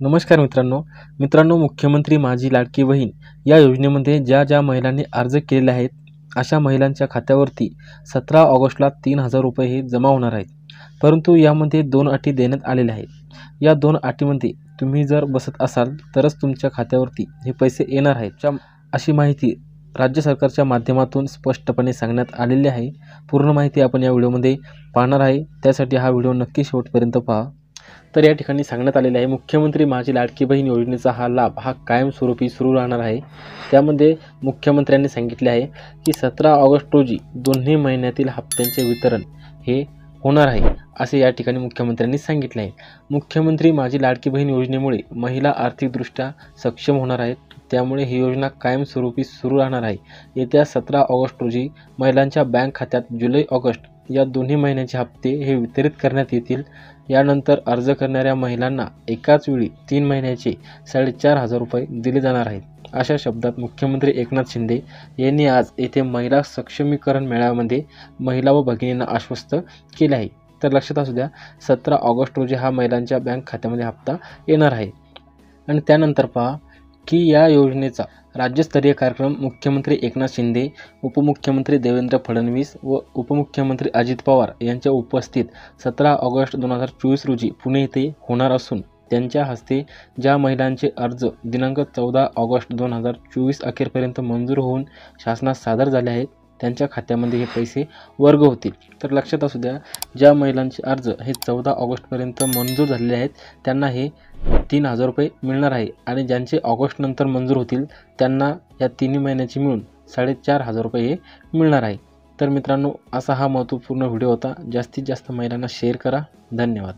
नमस्कार मित्रांनो, मुख्यमंत्री माझी लाडकी बहीण या योजनेमध्ये ज्या महिलांनी अर्ज केलेले आहेत अशा महिलांच्या खात्यावरती 17 ऑगस्टला 3,000 रुपये हे जमा होणार आहेत. परंतु यामध्ये 2 अटी देण्यात आलेल्या आहेत. या 2 अटीमध्ये तुम्ही जर बसत असाल तरच तुमच्या खात्यावरती हे पैसे येणार आहेत. अशी माहिती राज्य सरकारच्या माध्यमातून स्पष्टपणे सांगण्यात आलेली आहे. पूर्ण माहिती आपण या व्हिडिओमध्ये पाहणार आहे. त्यासाठी हा व्हिडिओ नक्की शेवटपर्यंत पहा. तर या ठिकाणी सांगण्यात आलेले आहे, मुख्यमंत्री माझी लाडकी बहीण योजनेचा हा लाभ कायमस्वरूपी सुरू राहणार आहे. त्यामध्ये मुख्यमंत्र्यांनी सांगितले आहे की 17 ऑगस्ट रोजी दोन्ही महिन्यातील हप्त्यांचे वितरण हे होणार आहे, असे या ठिकाणी मुख्यमंत्र्यांनी सांगितले आहे. मुख्यमंत्री माझी लाडकी बहीण योजनेमुळे महिला आर्थिकदृष्ट्या सक्षम होणार आहेत. त्यामुळे ही योजना कायमस्वरूपी सुरू राहणार आहे. येत्या 17 ऑगस्ट रोजी महिलांच्या बँक खात्यात जुलै ऑगस्ट या दोन्ही महिन्याचे हप्ते हे वितरित करण्यात येतील. यानंतर अर्ज करणाऱ्या महिलांना एकाच वेळी 3 महिन्याचे 4,500 रुपये दिले जाणार आहेत. अशा शब्दात मुख्यमंत्री एकनाथ शिंदे यांनी आज येथे महिला सक्षमीकरण मेळाव्यामध्ये महिला व भगिनींना आश्वस्त केले आहे. तर लक्षात असू द्या, 17 ऑगस्ट रोजी हा महिलांच्या बँक खात्यामध्ये हप्ता येणार आहे. आणि त्यानंतर पहा की या योजनेचा राज्यस्तरीय कार्यक्रम मुख्यमंत्री एकनाथ शिंदे, उपमुख्यमंत्री देवेंद्र फडणवीस व उपमुख्यमंत्री अजित पवार यांच्या उपस्थित 17 ऑगस्ट 2024 रोजी पुणे येथे होणार असून त्यांच्या हस्ते ज्या महिलांचे अर्ज दिनांक 14 ऑगस्ट 2024 अखेरपर्यंत मंजूर होऊन शासनात सादर झाले आहेत त्यांच्या खात्यामध्ये हे पैसे वर्ग होतील. तर लक्षात असू द्या, ज्या महिलांचे अर्ज हे 14 ऑगस्टपर्यंत मंजूर झालेले आहेत त्यांना हे 3,000 रुपये मिळणार आहे आणि ज्यांचे ऑगस्ट नंतर मंजूर होतील त्यांना या 3 महिन्याची मिळून 4,500 रुपये हे मिळणार आहे. तर मित्रांनो, असा हा महत्त्वपूर्ण व्हिडिओ होता. जास्तीत जास्त महिलांना शेअर करा. धन्यवाद.